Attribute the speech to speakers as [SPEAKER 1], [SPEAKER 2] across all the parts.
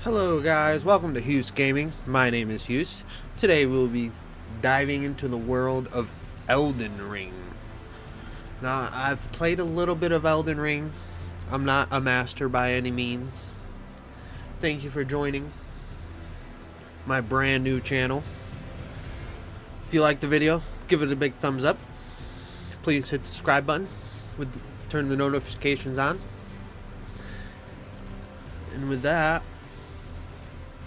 [SPEAKER 1] Hello guys, welcome to Hughes Gaming. My name is Hughes. Today we'll be diving into the world of Elden Ring. Now, I've played a little bit of Elden Ring. I'm not a master by any means. Thank you for joining my brand new channel. If you like the video, give it a big thumbs up. Please hit the subscribe button, turn the notifications on. And with that,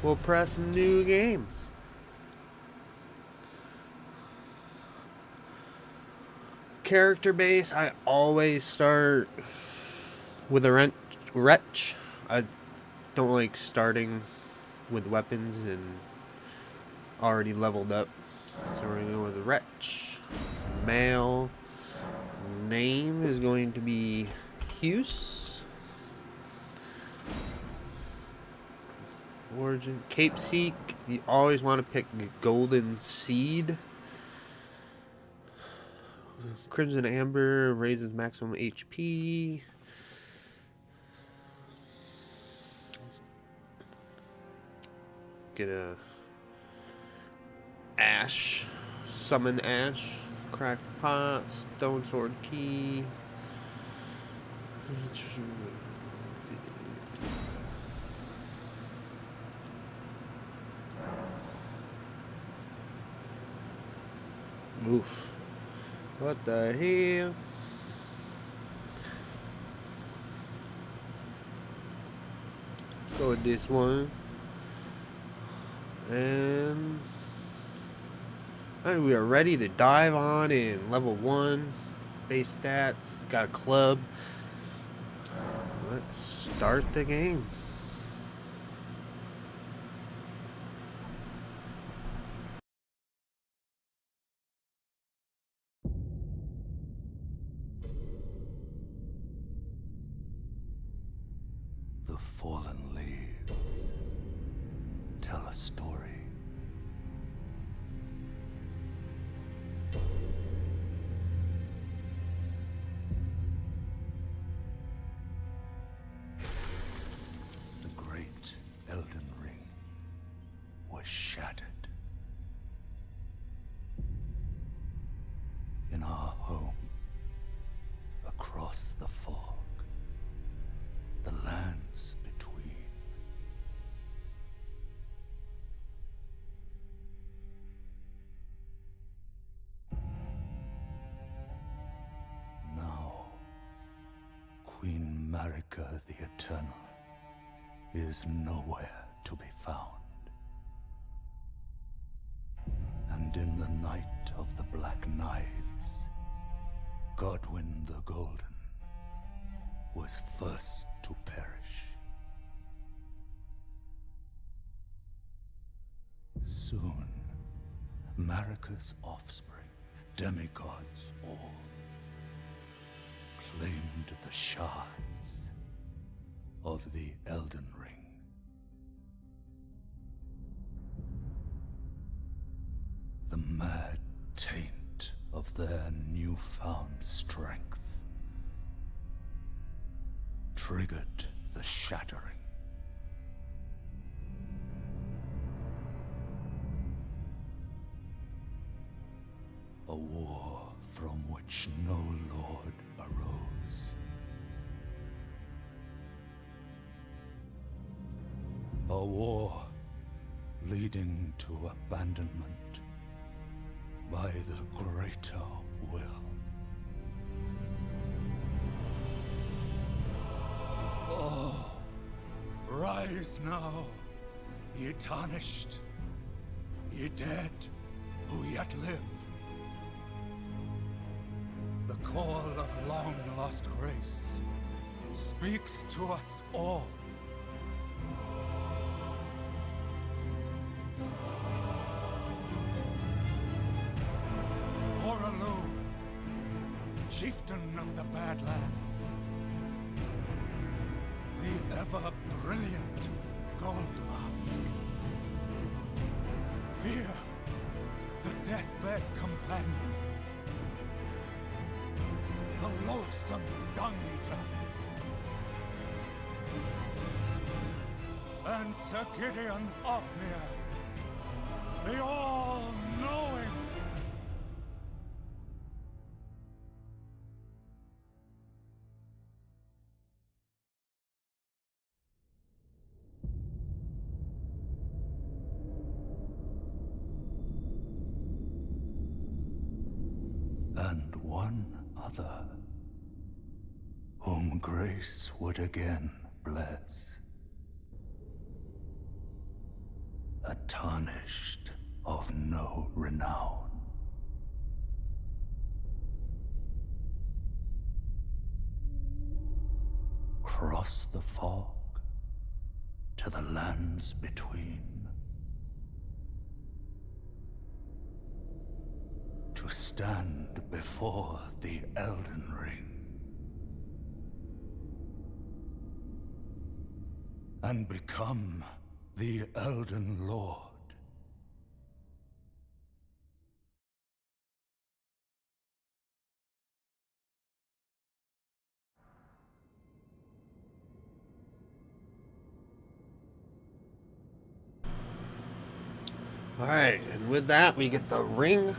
[SPEAKER 1] we'll press new game. Character base, I always start with a wretch. I don't like starting with weapons and already leveled up. So we're going to go with a wretch. Male. Name is going to be Hughes. Origin. Cape Seek. You always want to pick Golden Seed. Crimson Amber raises maximum HP. Get a Ash. Summon Ash. Crack Pot. Stone Sword Key. Oof. What the hell? Go with this one. And we are ready to dive on in. Level 1. Base stats. Got a club. Let's start the game.
[SPEAKER 2] The fallen leaves tell a story. The great Elden Ring was shattered. In our home, across the fog, the lands between. Now, Queen Marika the Eternal is nowhere to be found. And in the night of the Black Knives, Godwyn the Golden was first to perish. Soon, Marika's offspring, demigods all, claimed the shards of the Elden Ring. The mad taint of their newfound strength triggered the shattering. A war from which no lord arose. A war leading to abandonment by the greater will. Oh, rise now, ye tarnished, ye dead who yet live. The call of long-lost grace speaks to us all. Horalu, chieftain of the Badlands, the ever-brilliant Gold Mask. Fear, the deathbed companion. The loathsome Dung Eater. and Sir Gideon Othmere, the all-knowing. And one other, whom grace would again bless. A Tarnished of no renown. Cross the fog to the lands between. To stand before the Elden Ring. And become the Elden Lord.
[SPEAKER 1] Alright, and with that we get the Ring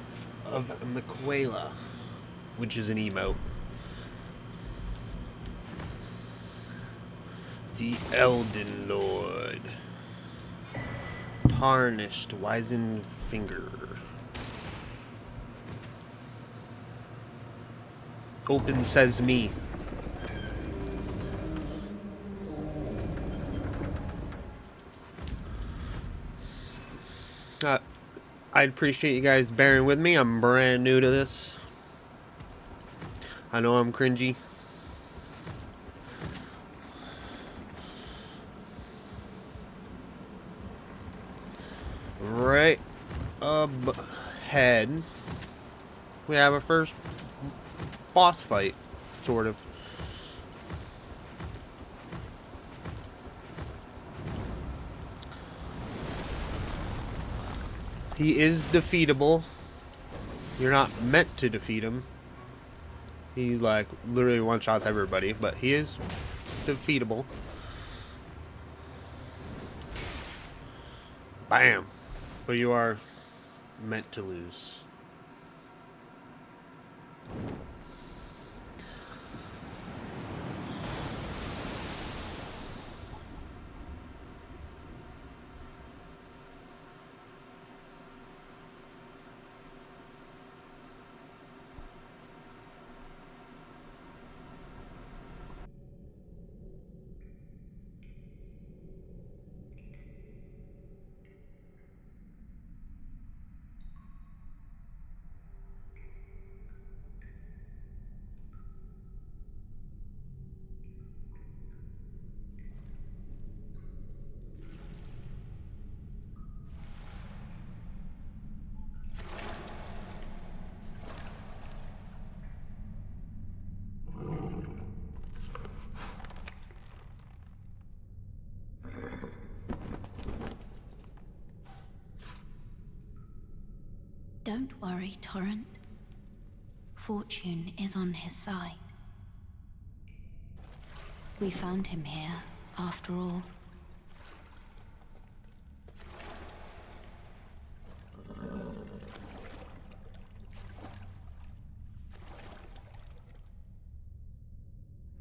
[SPEAKER 1] of Miquela, which is an emote. The Elden Lord. Tarnished, wizened finger. Open sesame. I'd appreciate you guys bearing with me. I'm brand new to this. I know I'm cringy. Right up ahead, we have our first boss fight, sort of. He is defeatable. You're not meant to defeat him. He, like, literally one-shots everybody, but he is defeatable. Bam! But you are meant to lose.
[SPEAKER 3] Don't worry, Torrent. Fortune is on his side. We found him here, after all.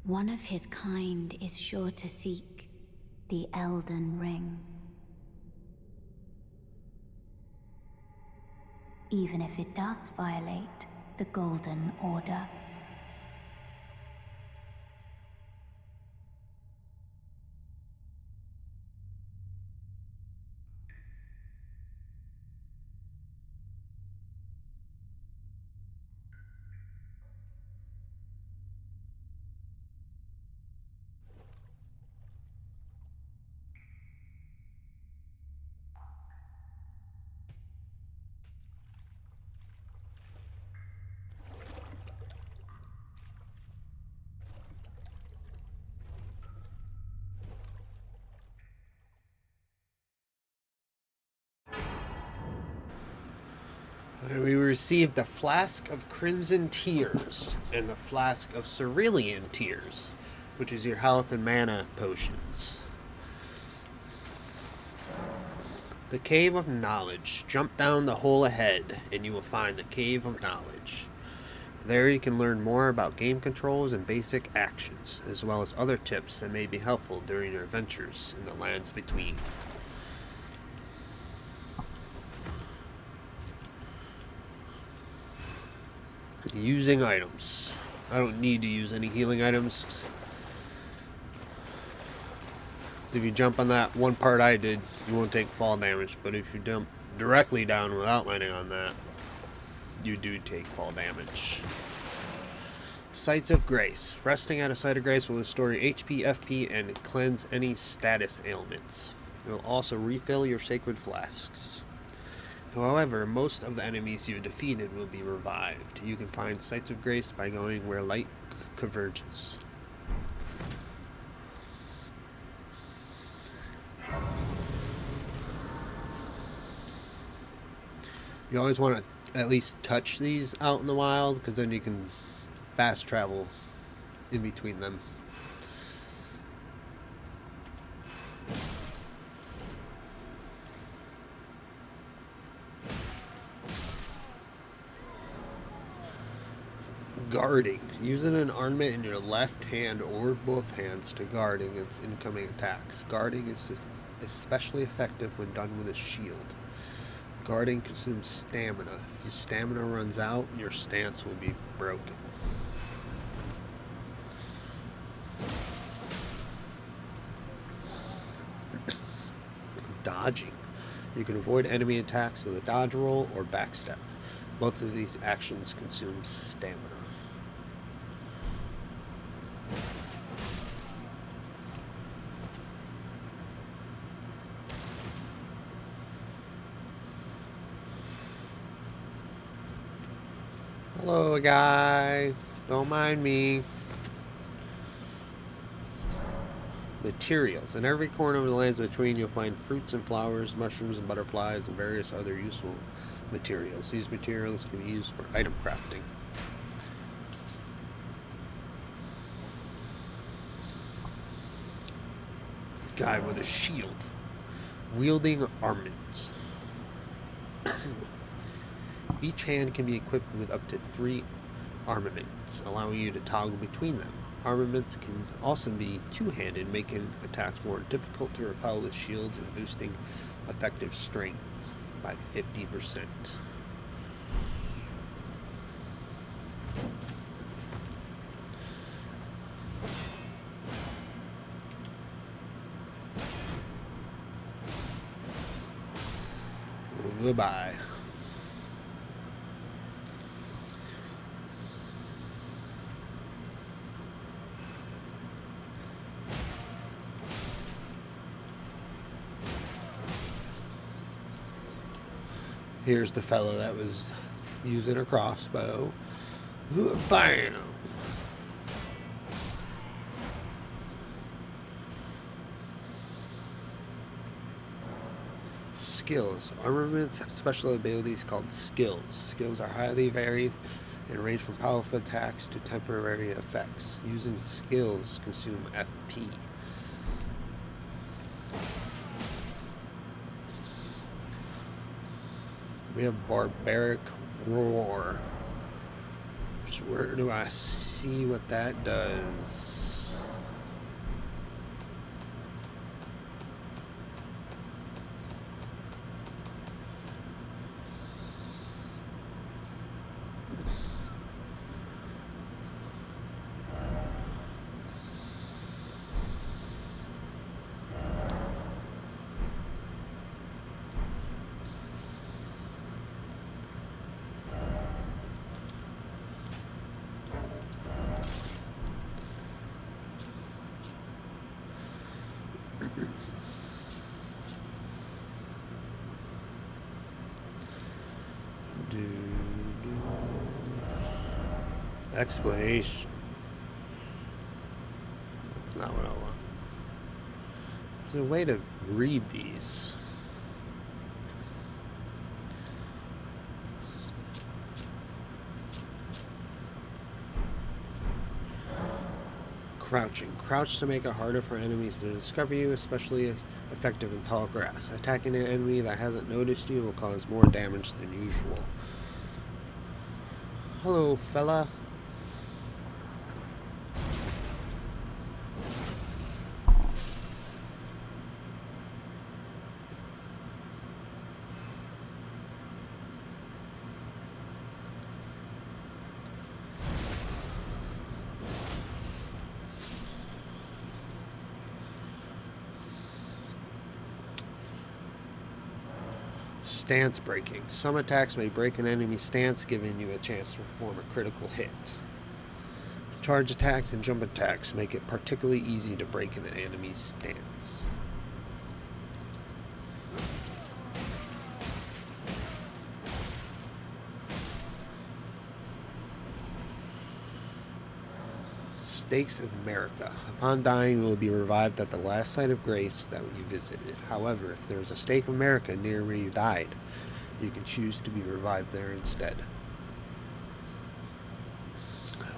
[SPEAKER 3] One of his kind is sure to seek the Elden Ring. Even if it does violate the Golden Order.
[SPEAKER 1] We received the Flask of Crimson Tears and the Flask of Cerulean Tears, which is your health and mana potions. The Cave of Knowledge. Jump down the hole ahead, and you will find the Cave of Knowledge. There you can learn more about game controls and basic actions, as well as other tips that may be helpful during your adventures in the lands between. Using items. I don't need to use any healing items. If you jump on that one part I did, you won't take fall damage, but if you jump directly down without landing on that, you do take fall damage. Sites of Grace. Resting at a site of grace will restore your HP, FP, and cleanse any status ailments. It will also refill your sacred flasks. However, most of the enemies you've defeated will be revived. You can find Sites of Grace by going where light converges. You always want to at least touch these out in the wild, because then you can fast travel in between them. Guarding. Using an ornament in your left hand or both hands to guard against incoming attacks. Guarding is especially effective when done with a shield. Guarding consumes stamina. If your stamina runs out, your stance will be broken. Dodging. You can avoid enemy attacks with a dodge roll or backstep. Both of these actions consume stamina. Hello, guy. Don't mind me. Materials. In every corner of the lands between, you'll find fruits and flowers, mushrooms and butterflies, and various other useful materials. These materials can be used for item crafting. Guy with a shield. Wielding armaments. Each hand can be equipped with up to 3 armaments, allowing you to toggle between them. Armaments can also be two-handed, making attacks more difficult to repel with shields and boosting effective strengths by 50%. Goodbye. Here's the fellow that was using a crossbow. Bam! Skills. Armaments have special abilities called skills. Skills are highly varied and range from powerful attacks to temporary effects. Using skills consume FP. We have Barbaric Roar. Where do I see what that does? Explanation. That's not what I want. There's a way to read these. Crouching. Crouch to make it harder for enemies to discover you, especially effective in tall grass. Attacking an enemy that hasn't noticed you will cause more damage than usual. Hello, fella. Stance breaking. Some attacks may break an enemy's stance, giving you a chance to perform a critical hit. Charge attacks and jump attacks make it particularly easy to break an enemy's stance. Stakes of America. Upon dying, you will be revived at the last site of grace that you visited. However, if there is a stake of America near where you died, you can choose to be revived there instead.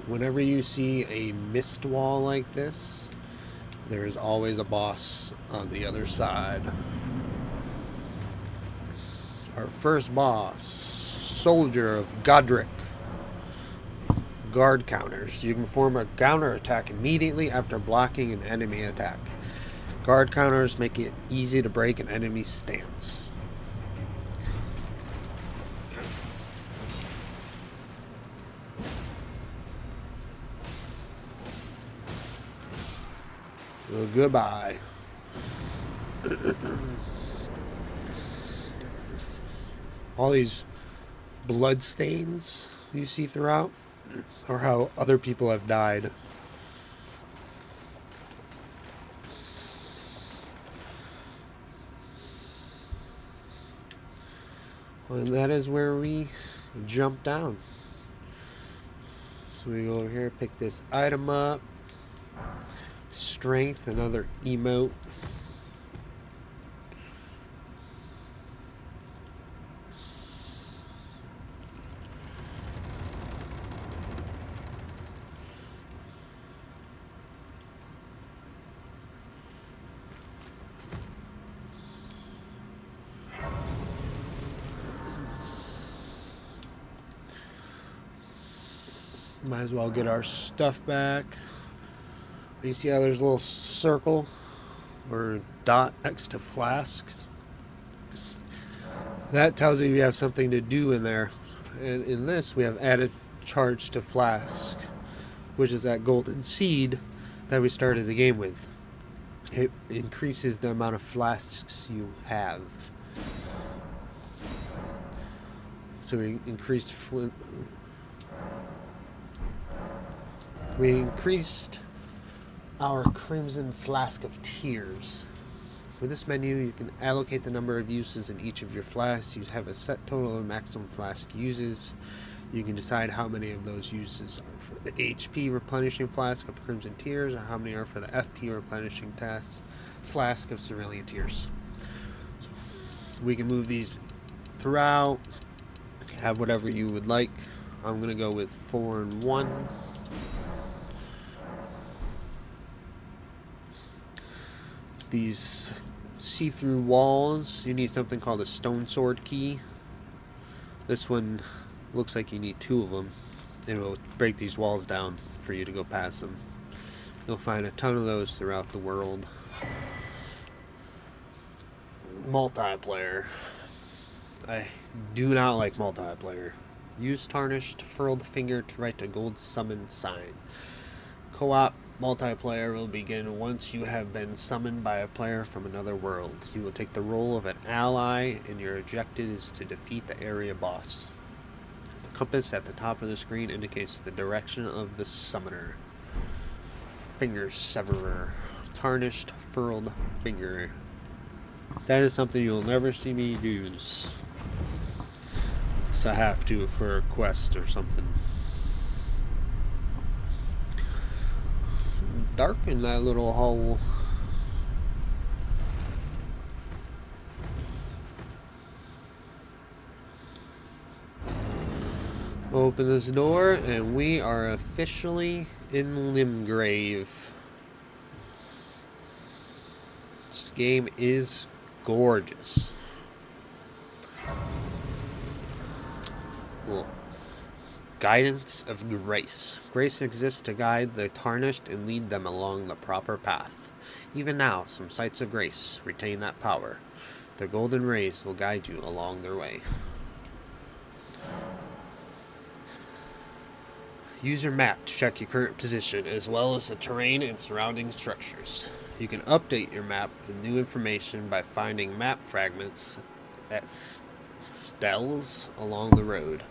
[SPEAKER 1] Whenever you see a mist wall like this, there is always a boss on the other side. Our first boss, Soldier of Godric. Guard counters. You can perform a counter attack immediately after blocking an enemy attack. Guard counters make it easy to break an enemy's stance. Well, goodbye. All these blood stains you see throughout, or how other people have died. And that is where we jump down. So we go over here, pick this item up. Strength, another emote. Might as well get our stuff back. You see how there's a little circle or dot next to flasks? That tells you have something to do in there. And in this, we have added charge to flask, which is that golden seed that we started the game with. It increases the amount of flasks you have. So we increased our Crimson Flask of Tears. With this menu, you can allocate the number of uses in each of your flasks. You have a set total of maximum flask uses. You can decide how many of those uses are for the HP replenishing flask of Crimson Tears, or how many are for the FP replenishing flask of Cerulean Tears. So we can move these throughout, have whatever you would like. I'm going to go with 4 and 1. These see-through walls, you need something called a stone sword key. This one looks like you need 2 of them, and it will break these walls down for you to go past them. You'll find a ton of those throughout the world. Multiplayer. I do not like multiplayer. Use Tarnished furled finger to write a gold summon sign. Co-op multiplayer will begin once you have been summoned by a player from another world. You will take the role of an ally, and your objective is to defeat the area boss. The compass at the top of the screen indicates the direction of the summoner. Finger Severer. Tarnished furled finger. That is something you'll never see me use. So I have to for a quest or something. Dark in that little hole. Open this door and we are officially in Limgrave. Just game is gorgeous. Well, guidance of grace. Grace exists to guide the tarnished and lead them along the proper path. Even now, some sites of grace retain that power. The golden rays will guide you along their way. Use your map to check your current position, as well as the terrain and surrounding structures. You can update your map with new information by finding map fragments at stels along the road.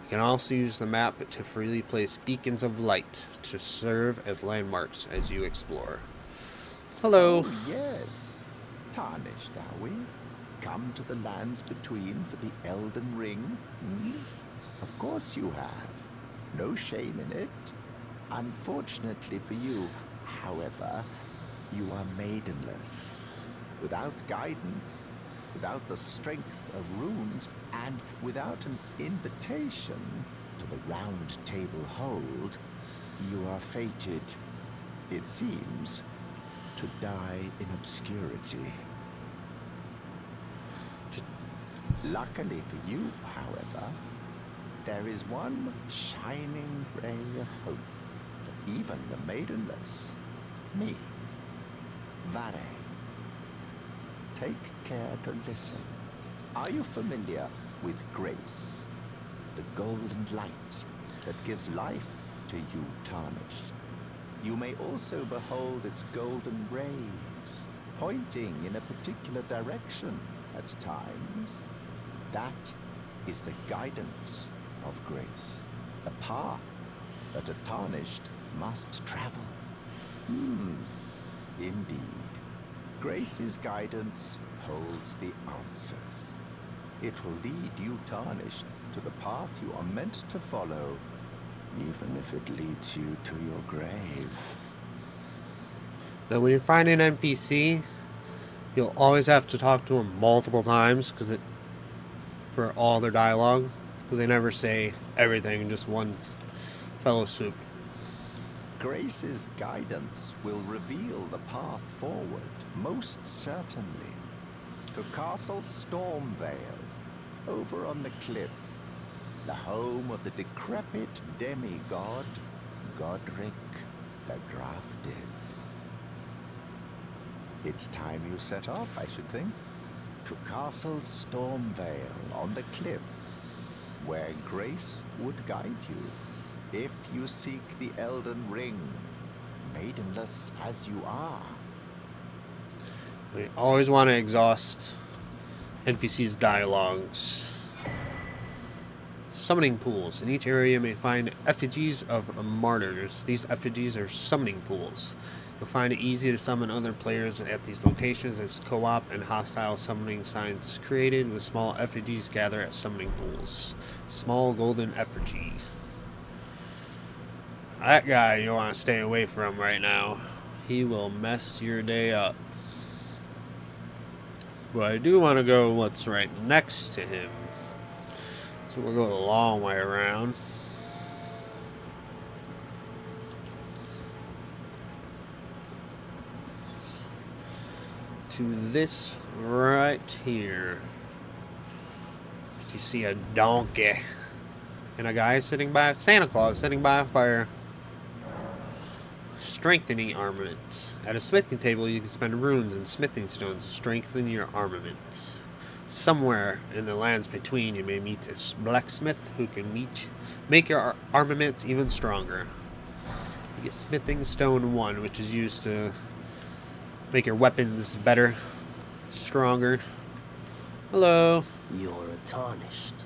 [SPEAKER 1] You can also use the map to freely place beacons of light to serve as landmarks as you explore. Hello.
[SPEAKER 4] Oh, yes. Tarnished, are we? Come to the lands between for the Elden Ring? Hmm? Of course you have. No shame in it. Unfortunately for you, however, you are maidenless. Without guidance, without the strength of runes, and without an invitation to the Round Table Hold, you are fated, it seems, to die in obscurity. Luckily for you, however, there is one shining ray of hope for even the maidenless. Me. Vare. Take care to listen. Are you familiar with grace? The golden light that gives life to you, Tarnished. You may also behold its golden rays, pointing in a particular direction at times. That is the guidance of grace, a path that a Tarnished must travel. Indeed. Grace's guidance holds the answers. It will lead you, Tarnished, to the path you are meant to follow, even if it leads you to your grave.
[SPEAKER 1] Now, when you find an NPC, you'll always have to talk to them multiple times for all their dialogue, because they never say everything in just one fellow swoop.
[SPEAKER 4] Grace's guidance will reveal the path forward, most certainly. To Castle Stormvale, over on the cliff, the home of the decrepit demigod, Godric the Grafted. It's time you set off, I should think. To Castle Stormvale on the cliff, where Grace would guide you, if you seek the Elden Ring, maidenless as you are.
[SPEAKER 1] We always want to exhaust NPCs' dialogues. Summoning pools. In each area you may find effigies of martyrs. These effigies are summoning pools. You'll find it easy to summon other players at these locations as co-op and hostile summoning signs created with small effigies gather at summoning pools. Small golden effigy. That guy you want to stay away from right now. He will mess your day up. But I do want to go what's right next to him. So we'll go the long way around. To this right here. You see a donkey. And a guy sitting by, Santa Claus sitting by a fire. Strengthening armaments. At a smithing table, you can spend runes and smithing stones to strengthen your armaments. Somewhere in the lands between, you may meet a blacksmith who can make your armaments even stronger. You get smithing stone 1, which is used to make your weapons better, stronger. Hello.
[SPEAKER 5] You're a Tarnished.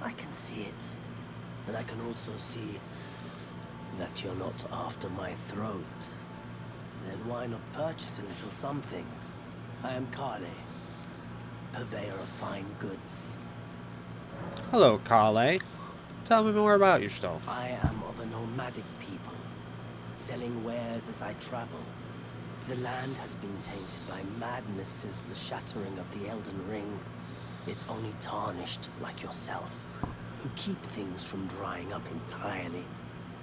[SPEAKER 5] I can see it. And I can also see that you're not after my throat. Then why not purchase a little something? I am Kale, purveyor of fine goods.
[SPEAKER 1] Hello, Kale. Tell me more about yourself.
[SPEAKER 5] I am of a nomadic people, selling wares as I travel. The land has been tainted by madness since the shattering of the Elden Ring. It's only Tarnished like yourself who keep things from drying up entirely.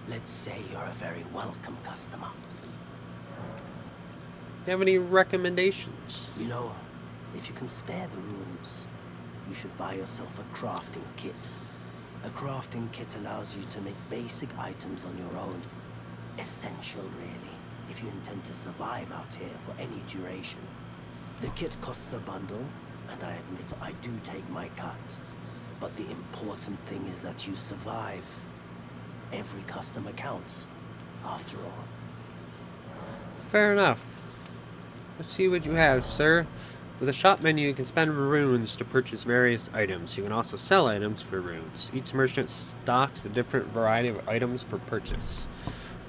[SPEAKER 5] Let's say you're a very welcome customer.
[SPEAKER 1] you have any recommendations?
[SPEAKER 5] You know, if you can spare the runes, you should buy yourself a crafting kit. A crafting kit allows you to make basic items on your own. Essential, really, if you intend to survive out here for any duration. The kit costs a bundle, and I admit I do take my cut. But the important thing is that you survive. Every customer counts, after all.
[SPEAKER 1] Fair enough. Let's see what you have, sir. With a shop menu, you can spend runes to purchase various items. You can also sell items for runes. Each merchant stocks a different variety of items for purchase.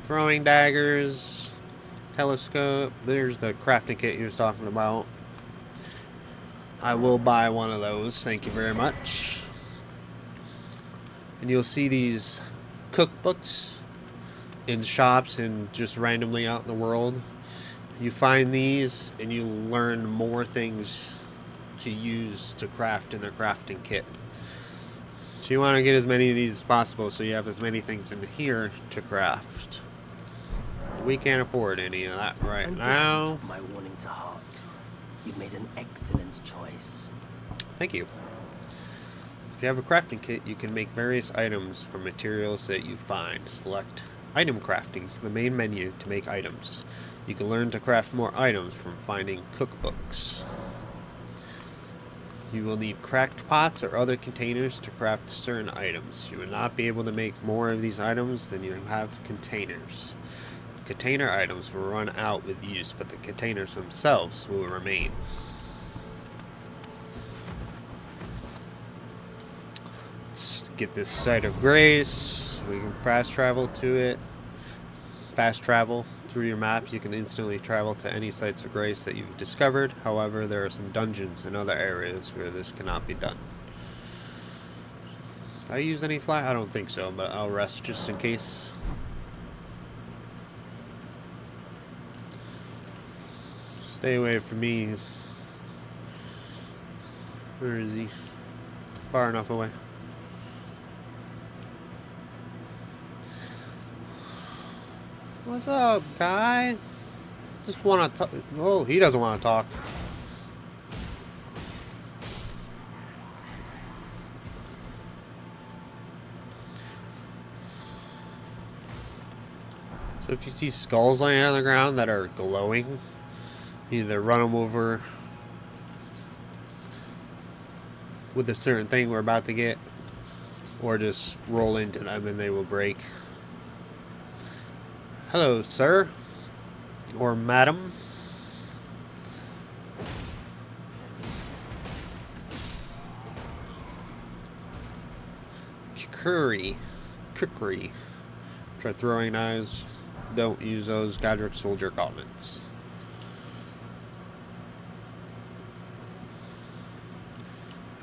[SPEAKER 1] Throwing daggers, telescope. There's the crafting kit he was talking about. I will buy one of those, thank you very much. And you'll see these cookbooks in shops and just randomly out in the world. You find these and you learn more things to use to craft in the crafting kit. So you want to get as many of these as possible so you have as many things in here to craft. We can't afford any of that right now.
[SPEAKER 5] I took my warning to heart. You've made an excellent choice.
[SPEAKER 1] Thank you. If you have a crafting kit, you can make various items from materials that you find. Select item crafting from the main menu to make items. You can learn to craft more items from finding cookbooks. You will need cracked pots or other containers to craft certain items. You will not be able to make more of these items than you have containers. Container items will run out with use, but the containers themselves will remain. Let's get this site of grace. We can fast travel to it. Fast travel through your map. You can instantly travel to any sites of grace that you've discovered. However, there are some dungeons in other areas where this cannot be done. Did I use any fly? I don't think so, but I'll rest just in case. Stay away from me. Where is he? Far enough away. What's up, guy? Just want to talk. Oh, he doesn't want to talk. So if you see skulls laying on the ground that are glowing, either run them over with a certain thing we're about to get, or just roll into them and they will break. Hello, sir. Or madam. Cookery. Try throwing knives. Don't use those. Godric soldier gauntlets.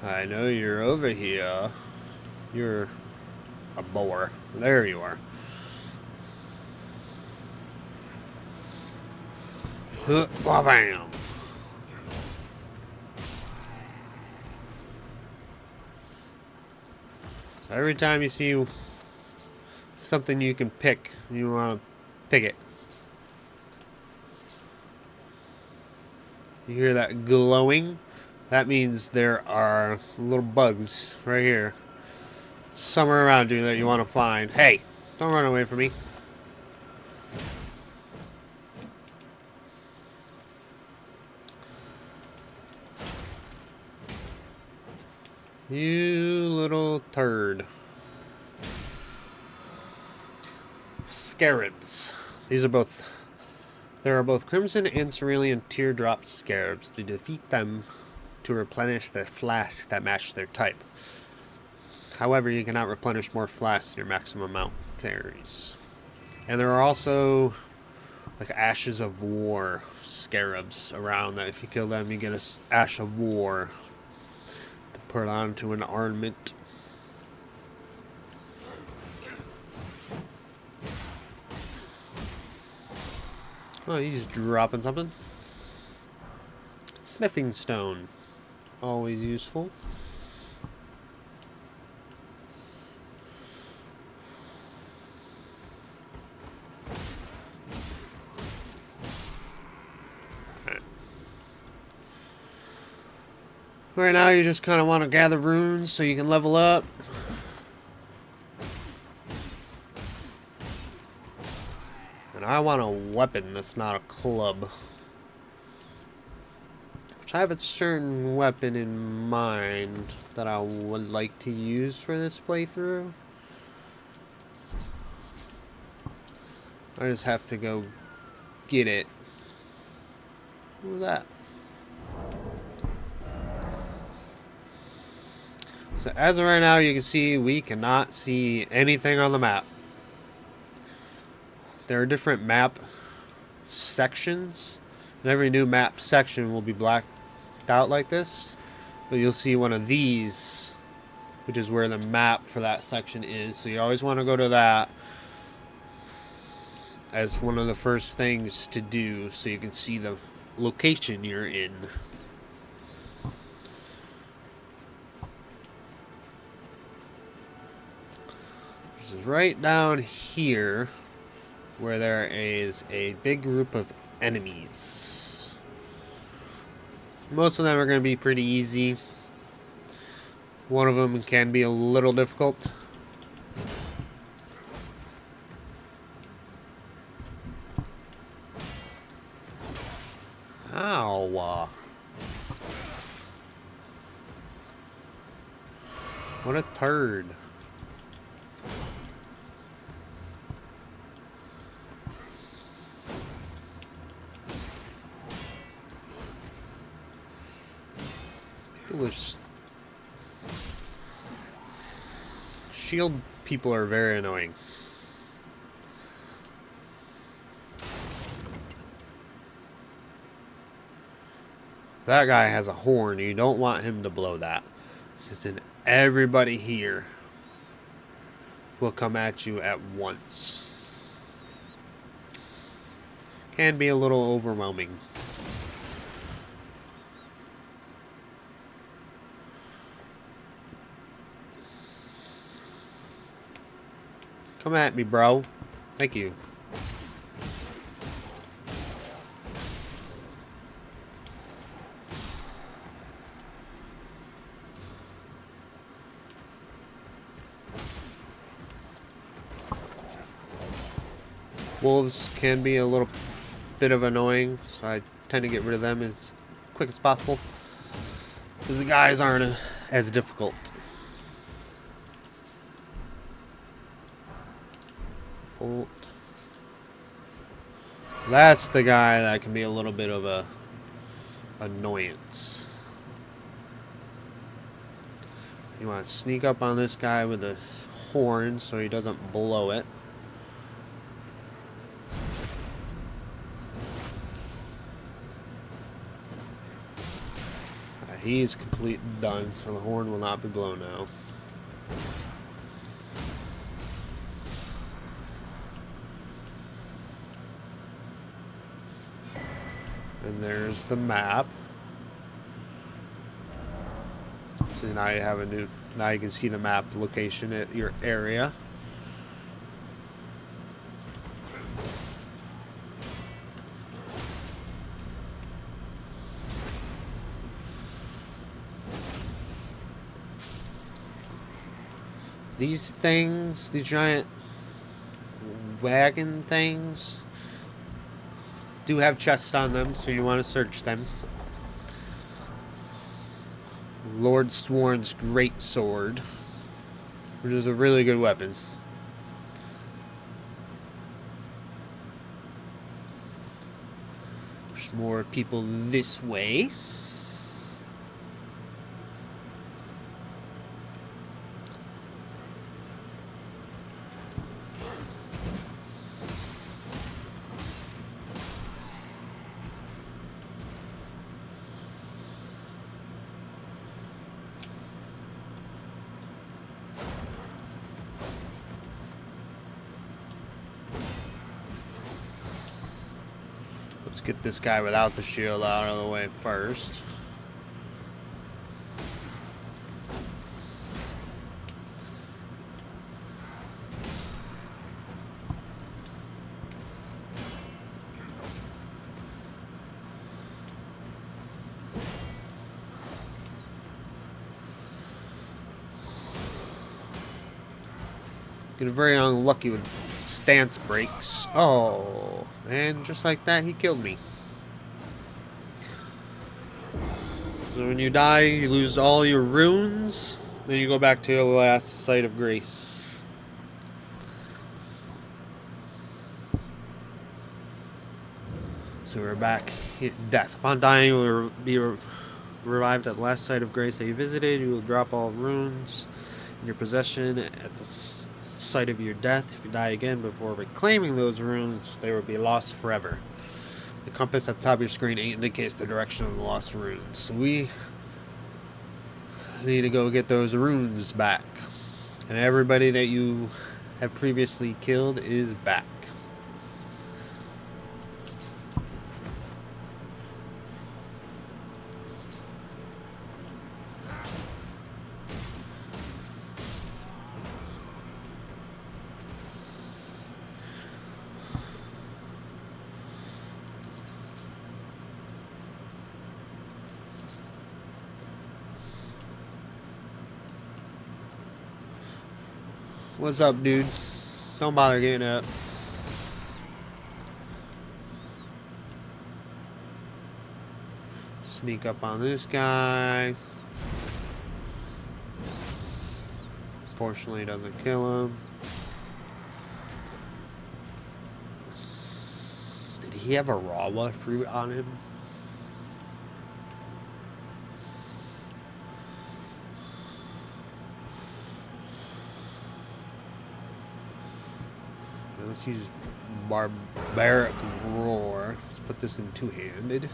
[SPEAKER 1] I know you're over here. You're a boar. There you are. Bam! So every time you see something you can pick, you want to pick it. You hear that glowing? That means there are little bugs right here. Somewhere around you that you want to find. Hey, don't run away from me. You little turd. Scarabs. There are both crimson and cerulean teardrop scarabs. To defeat them, to replenish the flasks that match their type. However, you cannot replenish more flasks than your maximum amount carries. And there are also like ashes of war scarabs around that if you kill them, you get an ash of war to put onto an ornament. Oh, he's dropping something. Smithing stone. Always useful. Right now you just kind of want to gather runes so you can level up. And I want a weapon that's not a club. Which I have a certain weapon in mind that I would like to use for this playthrough. I just have to go get it. What was that? So as of right now, you can see we cannot see anything on the map. There are different map sections, and every new map section will be blacked out like this. But you'll see one of these, which is where the map for that section is. So you always want to go to that as one of the first things to do so you can see the location you're in. This is right down here where there is a big group of enemies. Most of them are going to be pretty easy. One of them can be a little difficult. Ow. What a turd. Shield people are very annoying. That guy has a horn. You don't want him to blow that, because then everybody here will come at you at once. Can be a little overwhelming. Come at me, bro. Thank you. Wolves can be a little bit of annoying, so I tend to get rid of them as quick as possible, because the guys aren't as difficult. Bolt. That's the guy that can be a little bit of a annoyance. You want to sneak up on this guy with a horn so he doesn't blow it. He's complete done, so the horn will not be blown now. And there's the map. So now you have a new, now you can see the map location at your area. These things, the giant wagon things, do have chests on them, so you want to search them. Lord Sworn's Great Sword, which is a really good weapon. There's more people this way. Let's get this guy without the shield out of the way first. Getting very unlucky with stance breaks. Oh, and just like that, he killed me. So when you die, you lose all your runes. Then you go back to your last site of grace. So we're back. Death. Upon dying, you will be revived at the last site of grace that you visited. You will drop all runes in your possession at the site of your death. If you die again before reclaiming those runes, they will be lost forever. The compass at the top of your screen indicates the direction of the lost runes. So we need to go get those runes back. And everybody that you have previously killed is back. What's up, dude? Don't bother getting up. Sneak up on this guy. Fortunately, it doesn't kill him. Did he have a rawa fruit on him? Let's use Barbaric Roar. Let's put this in two-handed.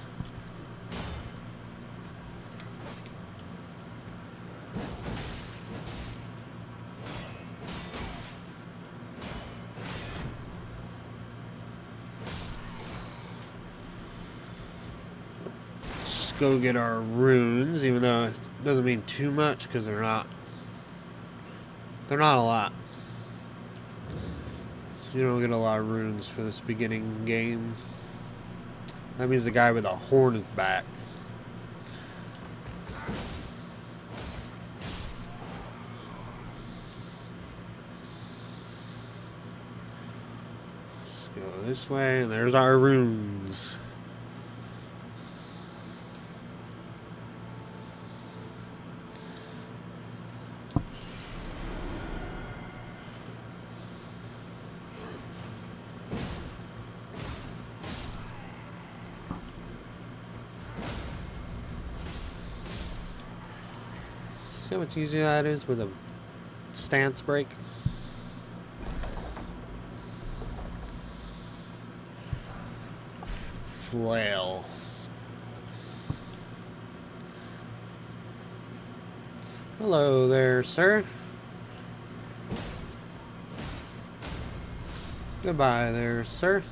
[SPEAKER 1] Let's go get our runes, even though it doesn't mean too much because they're not a lot. You don't get a lot of runes for this beginning game. That means the guy with the horn is back. Let's go this way, and there's our runes. See how much easier that is with a stance break? Flail. Hello there, sir. Goodbye there, sir.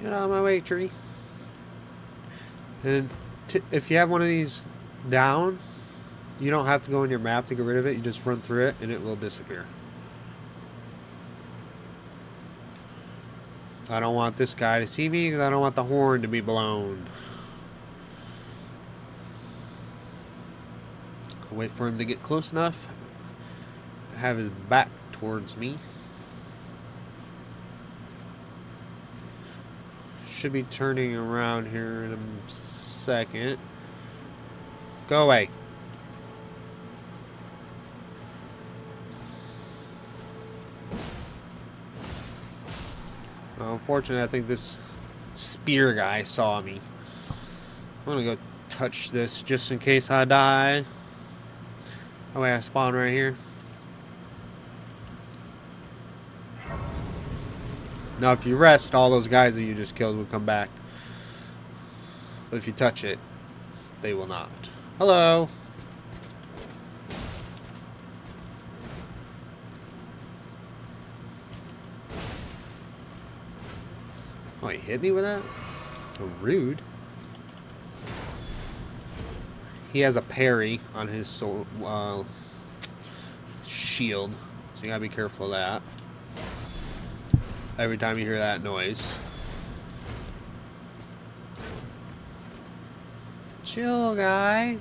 [SPEAKER 1] Get out of my way, tree. And if you have one of these down, you don't have to go in your map to get rid of it. You just run through it and it will disappear. I don't want this guy to see me because I don't want the horn to be blown. I'll wait for him to get close enough. Have his back towards me. Should be turning around here in a second. Go away. Well, unfortunately, I think this spear guy saw me. I'm gonna go touch this just in case I die. Oh wait, I spawn right here. Now, if you rest, all those guys that you just killed will come back. But if you touch it, they will not. Hello. Oh, he hit me with that? Oh, rude. He has a parry on his shield, so you gotta be careful of that. Every time you hear that noise. Chill, guy.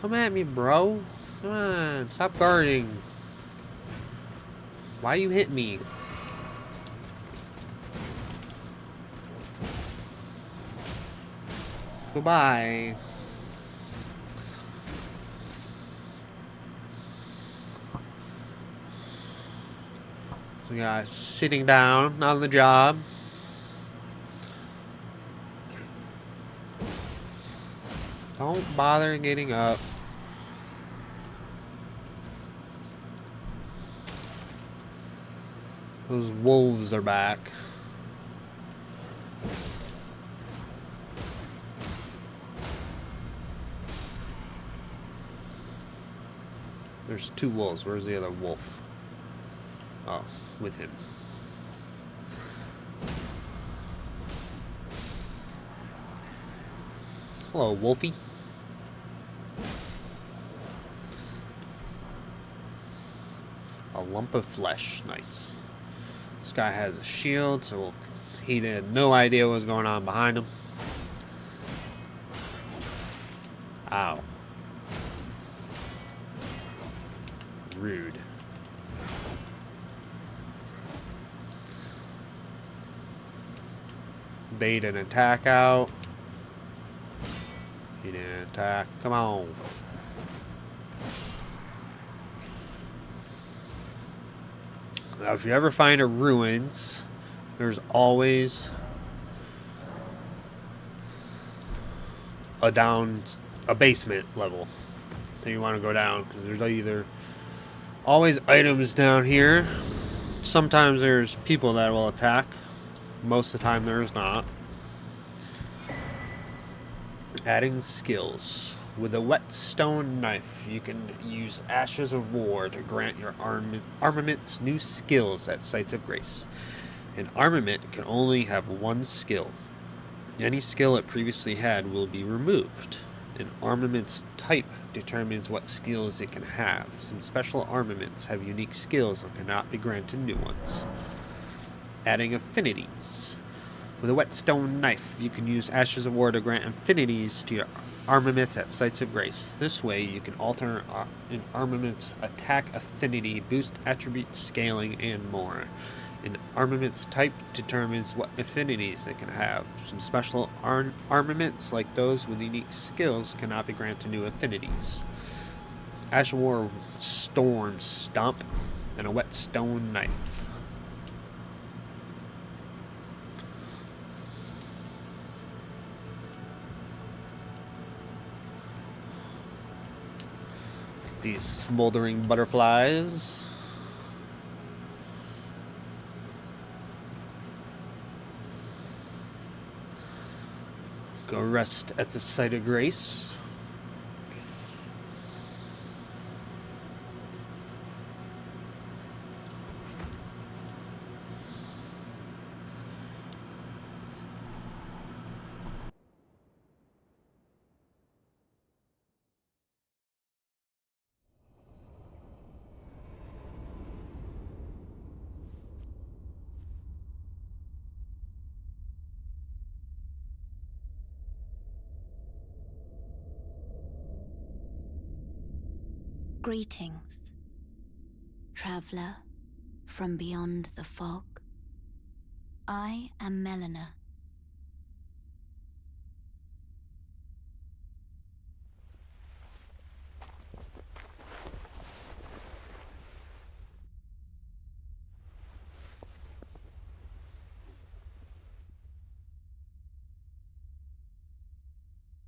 [SPEAKER 1] Come at me, bro. Come on, stop guarding. Why you hit me? Goodbye. So yeah, sitting down on the job. Don't bother getting up. Those wolves are back. There's two wolves. Where's the other wolf? Oh, with him. Hello, Wolfie. A lump of flesh. Nice. This guy has a shield, so he had no idea what was going on behind him. Ow. Rude. Bait an attack out. He didn't attack. Come on. Now, if you ever find a ruins, there's always a basement level that you want to go down, because there's either always items down here. Sometimes there's people that will attack. Most of the time there's not. Adding skills. With a whetstone knife, you can use Ashes of War to grant your armaments new skills at sites of grace. An armament can only have one skill. Any skill it previously had will be removed. An armament's type determines what skills it can have. Some special armaments have unique skills and cannot be granted new ones. Adding affinities. With a whetstone knife, you can use Ashes of War to grant affinities to your armaments at sites of grace. This way, you can alter an armament's attack affinity, boost attribute scaling, and more. An armament's type determines what affinities it can have. Some special armaments, like those with unique skills, cannot be granted new affinities. Ash of War Storm Stomp and a whetstone knife. These smoldering butterflies. Go rest at the site of grace.
[SPEAKER 3] Greetings, traveler from beyond the fog. I am Melina.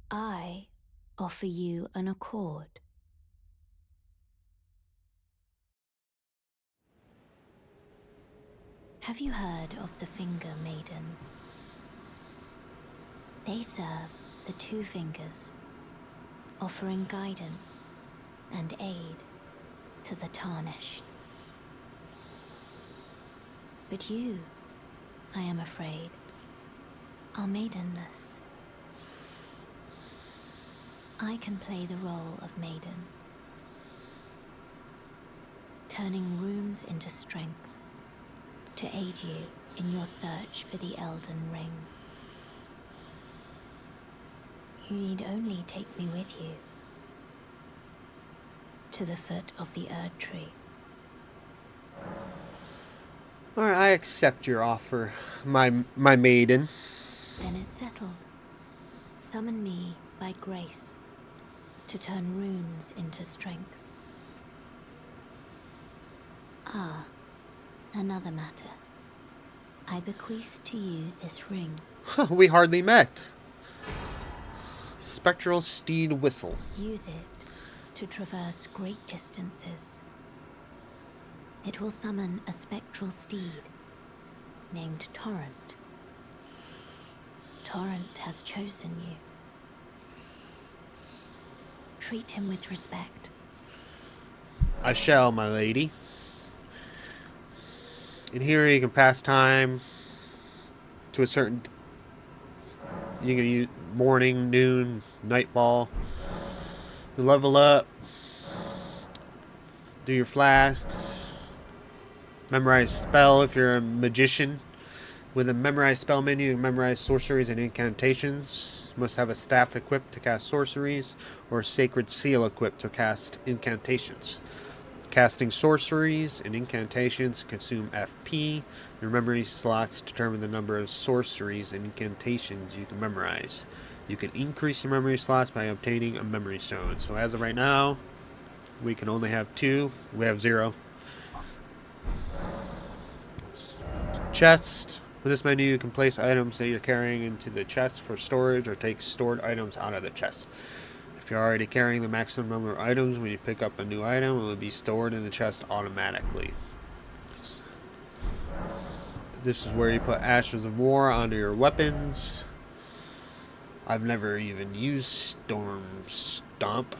[SPEAKER 3] I offer you an accord. Have you heard of the Finger Maidens? They serve the Two Fingers, offering guidance and aid to the Tarnished. But you, I am afraid, are maidenless. I can play the role of maiden, turning runes into strength to aid you in your search for the Elden Ring. You need only take me with you, to the foot of the Erd tree.
[SPEAKER 1] Alright, I accept your offer, my maiden.
[SPEAKER 3] Then it's settled. Summon me by grace to turn runes into strength. Ah, another matter. I bequeath to you this ring.
[SPEAKER 1] We hardly met. Spectral Steed Whistle.
[SPEAKER 3] Use it to traverse great distances. It will summon a spectral steed named Torrent. Torrent has chosen you. Treat him with respect.
[SPEAKER 1] I shall, my lady. And here you can pass time to a certain... You can use morning, noon, nightfall. You level up. Do your flasks. Memorize spell if you're a magician. With a memorize spell menu, you can memorize sorceries and incantations. You must have a staff equipped to cast sorceries, or a sacred seal equipped to cast incantations. Casting sorceries and incantations consume FP. Your memory slots determine the number of sorceries and incantations you can memorize. You can increase your memory slots by obtaining a memory stone. So as of right now, we can only have 2. We have 0. Chest. With this menu, you can place items that you're carrying into the chest for storage, or take stored items out of the chest. If you're already carrying the maximum number of items, when you pick up a new item, it will be stored in the chest automatically. This is where you put Ashes of War onto your weapons. I've never even used Storm Stomp.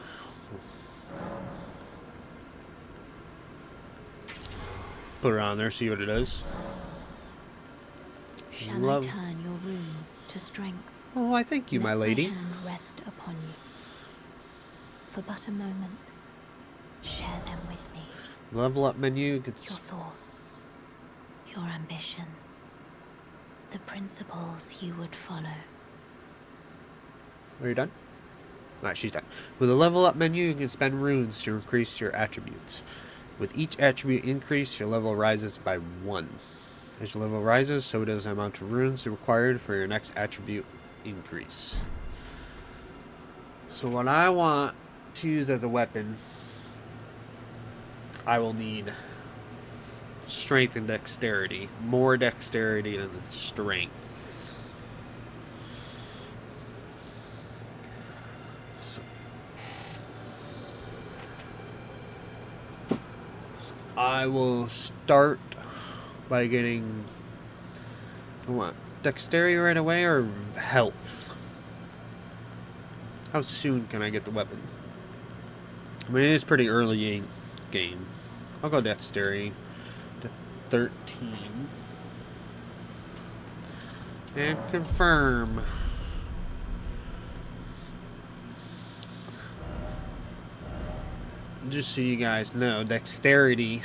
[SPEAKER 1] Put it on there, see what it does.
[SPEAKER 3] Shall I turn your runes to strength?
[SPEAKER 1] Oh, I thank you, my lady.
[SPEAKER 3] Let my hand rest upon you. For but a moment, share them with me.
[SPEAKER 1] Level up menu.
[SPEAKER 3] Your thoughts, your ambitions, the principles you would follow.
[SPEAKER 1] Are you done? Alright, she's done. With a level up menu, you can spend runes to increase your attributes. With each attribute increase, your level rises by 1. As your level rises, so does the amount of runes required for your next attribute increase. So what I want to use as a weapon, I will need strength and dexterity. More dexterity than strength. So I will start by getting... I want dexterity right away or health? How soon can I get the weapon? I mean, it is pretty early game. I'll go dexterity to 13. And confirm. Just so you guys know, dexterity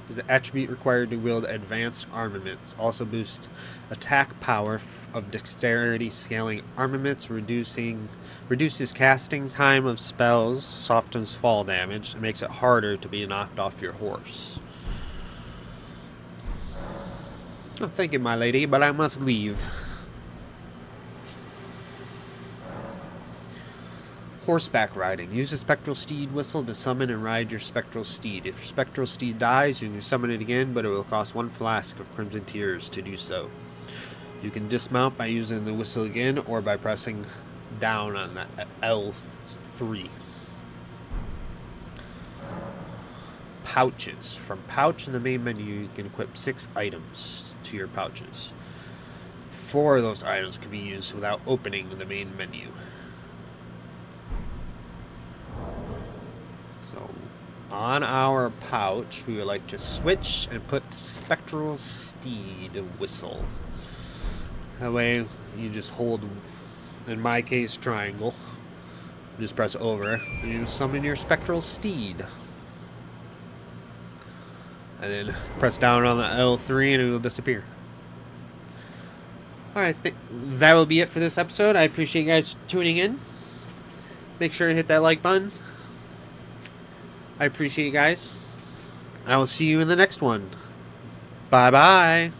[SPEAKER 1] is the attribute required to wield advanced armaments. Also boosts attack power of dexterity scaling armaments, reduces casting time of spells, softens fall damage, and makes it harder to be knocked off your horse. Oh, thank you, my lady, but I must leave. Horseback riding. Use the spectral steed whistle to summon and ride your spectral steed. If your spectral steed dies, you can summon it again, but it will cost 1 flask of crimson tears to do so. You can dismount by using the whistle again, or by pressing down on the L3. Pouches. From pouch in the main menu, you can equip 6 items to your pouches. 4 of those items can be used without opening the main menu. On our pouch, we would like to switch and put Spectral Steed Whistle. That way, you just hold, in my case, triangle. Just press over, and you summon your Spectral Steed. And then press down on the L3 and it will disappear. Alright, that will be it for this episode. I appreciate you guys tuning in. Make sure to hit that like button. I appreciate you guys. I will see you in the next one. Bye bye.